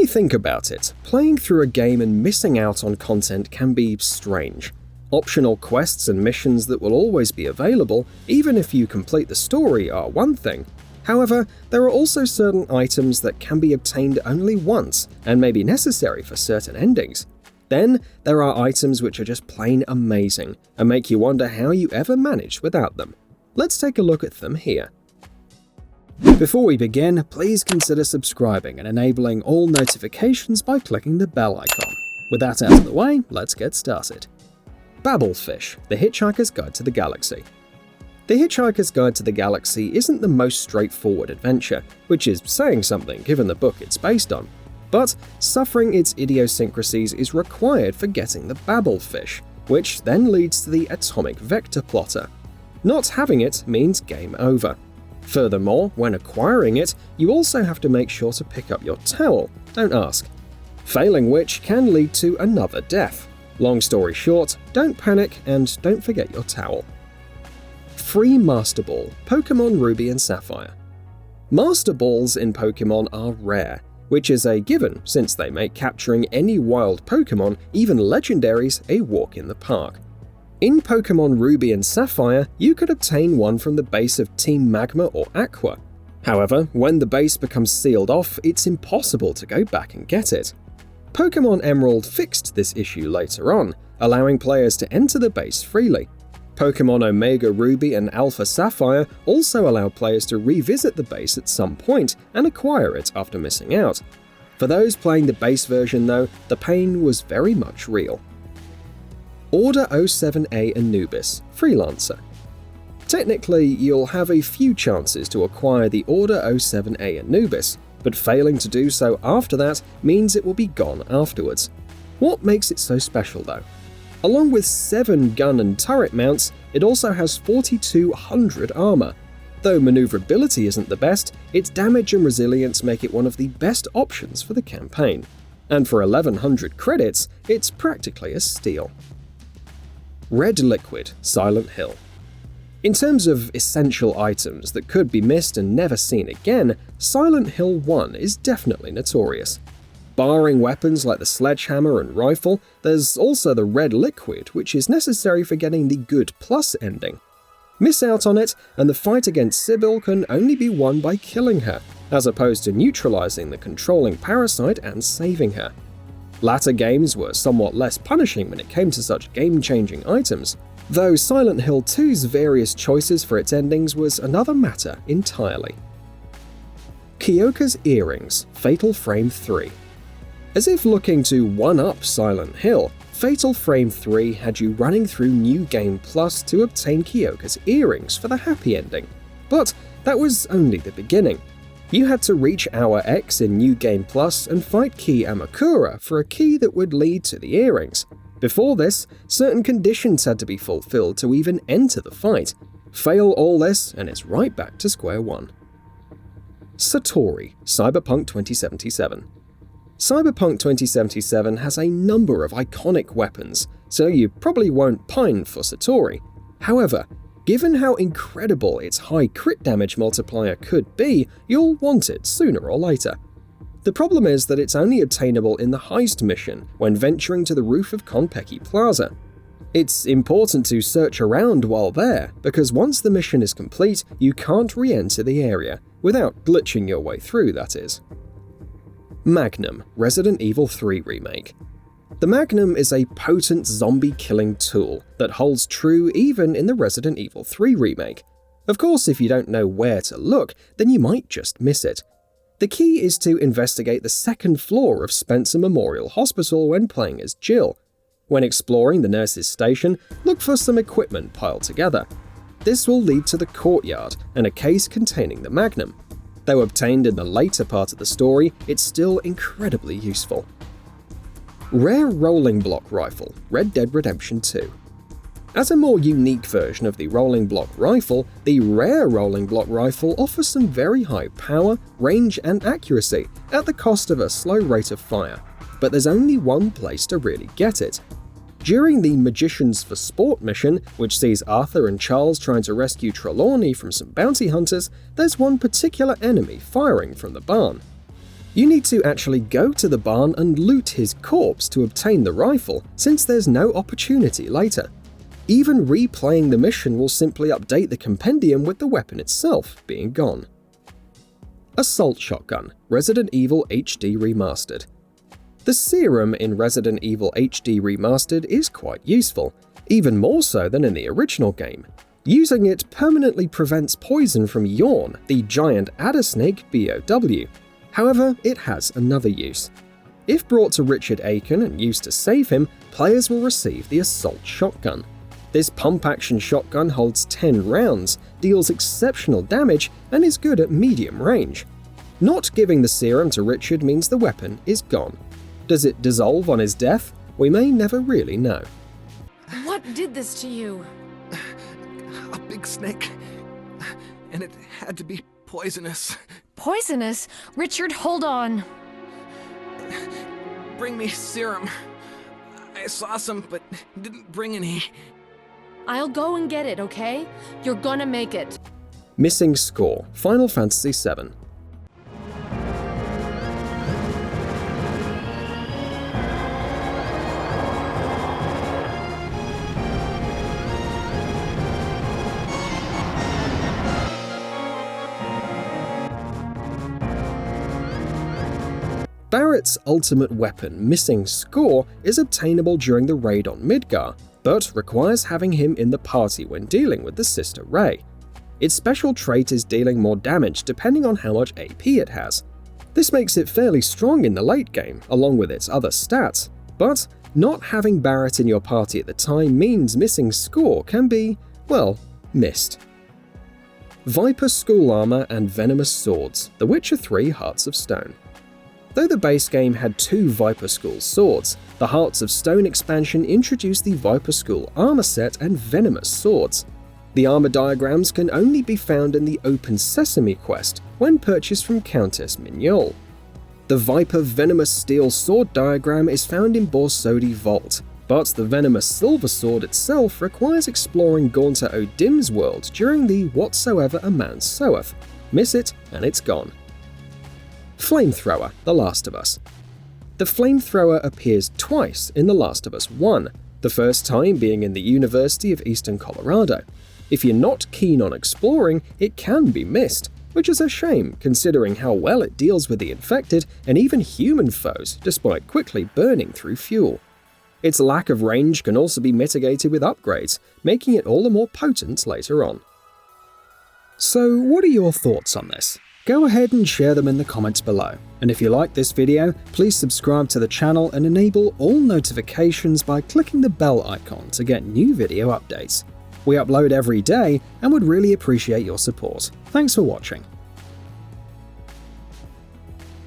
think about it, playing through a game and missing out on content can be strange. Optional quests and missions that will always be available, even if you complete the story, are one thing. However, there are also certain items that can be obtained only once and may be necessary for certain endings. Then, there are items which are just plain amazing and make you wonder how you ever managed without them. Let's take a look at them here. Before we begin, please consider subscribing and enabling all notifications by clicking the bell icon. With that out of the way, let's get started. Babelfish, The Hitchhiker's Guide to the Galaxy. The Hitchhiker's Guide to the Galaxy isn't the most straightforward adventure, which is saying something given the book it's based on. But suffering its idiosyncrasies is required for getting the Babelfish, which then leads to the atomic vector plotter. Not having it means game over. Furthermore, when acquiring it, you also have to make sure to pick up your towel, don't ask. Failing which can lead to another death. Long story short, don't panic and don't forget your towel. Free Master Ball, Pokemon Ruby and Sapphire. Master Balls in Pokemon are rare, which is a given since they make capturing any wild Pokemon, even legendaries, a walk in the park. In Pokemon Ruby and Sapphire, you could obtain one from the base of Team Magma or Aqua. However, when the base becomes sealed off, it's impossible to go back and get it. Pokemon Emerald fixed this issue later on, allowing players to enter the base freely. Pokemon Omega Ruby and Alpha Sapphire also allow players to revisit the base at some point and acquire it after missing out. For those playing the base version though, the pain was very much real. Order 07A Anubis, Freelancer. Technically, you'll have a few chances to acquire the Order 07A Anubis, but failing to do so after that means it will be gone afterwards. What makes it so special though? Along with 7 gun and turret mounts, it also has 4200 armor. Though maneuverability isn't the best, its damage and resilience make it one of the best options for the campaign. And for 1100 credits, it's practically a steal. Red Liquid, Silent Hill. In terms of essential items that could be missed and never seen again, Silent Hill 1 is definitely notorious. Barring weapons like the sledgehammer and rifle, there's also the Red Liquid, which is necessary for getting the Good Plus ending. Miss out on it, and the fight against Sybil can only be won by killing her, as opposed to neutralizing the controlling parasite and saving her. Latter games were somewhat less punishing when it came to such game-changing items, though Silent Hill 2's various choices for its endings was another matter entirely. KYOKA'S Earrings, Fatal Frame 3. As if looking to one-up Silent Hill, Fatal Frame 3 had you running through New Game Plus to obtain KYOKA'S earrings for the happy ending. But that was only the beginning. You had to reach Hour X in New Game Plus and fight Key Amakura for a key that would lead to the earrings. Before this, certain conditions had to be fulfilled to even enter the fight. Fail all this and it's right back to square one. SATORI, Cyberpunk 2077. Cyberpunk 2077 has a number of iconic weapons, so you probably won't pine for SATORI. However, given how incredible its high crit damage multiplier could be, you'll want it sooner or later. The problem is that it's only obtainable in the heist mission when venturing to the roof of Konpeki Plaza. It's important to search around while there, because once the mission is complete, you can't re-enter the area, without glitching your way through, that is. Magnum, Resident Evil 3 Remake. The Magnum is a potent zombie-killing tool that holds true even in the Resident Evil 3 remake. Of course, if you don't know where to look, then you might just miss it. The key is to investigate the second floor of Spencer Memorial Hospital when playing as Jill. When exploring the nurse's station, look for some equipment piled together. This will lead to the courtyard and a case containing the Magnum. Though obtained in the later part of the story, it's still incredibly useful. Rare Rolling Block Rifle, Red Dead Redemption 2. As a more unique version of the Rolling Block Rifle, the Rare Rolling Block Rifle offers some very high power, range and accuracy at the cost of a slow rate of fire, but there's only one place to really get it. During the Magicians for Sport mission, which sees Arthur and Charles trying to rescue Trelawney from some bounty hunters, there's one particular enemy firing from the barn. You need to actually go to the barn and loot his corpse to obtain the rifle, since there's no opportunity later. Even replaying the mission will simply update the compendium with the weapon itself being gone. Assault Shotgun, Resident Evil HD Remastered. The serum in Resident Evil HD Remastered is quite useful, even more so than in the original game. Using it permanently prevents poison from Yawn, the giant adder snake BOW. However, it has another use. If brought to Richard Aiken and used to save him, players will receive the Assault Shotgun. This pump-action shotgun holds 10 rounds, deals exceptional damage, and is good at medium range. Not giving the serum to Richard means the weapon is gone. Does it dissolve on his death? We may never really know. What did this to you? A big snake. And it had to be poisonous. Poisonous? Richard, hold on. Bring me serum. I saw some, but didn't bring any. I'll go and get it, okay? You're gonna make it. Missing Score, Final Fantasy VII. Barrett's ultimate weapon, Missing Score, is obtainable during the raid on Midgar, but requires having him in the party when dealing with the Sister Ray. Its special trait is dealing more damage depending on how much AP it has. This makes it fairly strong in the late game, along with its other stats, but not having Barrett in your party at the time means Missing Score can be, well, missed. Viper School Armor and Venomous Swords, The Witcher 3 Hearts of Stone. Though the base game had 2 Viper School swords, the Hearts of Stone expansion introduced the Viper School armor set and Venomous Swords. The armor diagrams can only be found in the Open Sesame quest when purchased from Countess Mignol. The Viper Venomous Steel Sword diagram is found in Borsodi Vault, but the Venomous Silver Sword itself requires exploring Gaunter O'Dim's world during the Whatsoever a Man Soweth. Miss it and it's gone. Flamethrower, The Last of Us. The flamethrower appears twice in The Last of Us 1, the first time being in the University of Eastern Colorado. If you're not keen on exploring, it can be missed, which is a shame considering how well it deals with the infected and even human foes despite quickly burning through fuel. Its lack of range can also be mitigated with upgrades, making it all the more potent later on. So what are your thoughts on this? Go ahead and share them in the comments below. And if you like this video, please subscribe to the channel and enable all notifications by clicking the bell icon to get new video updates. We upload every day and would really appreciate your support. Thanks for watching.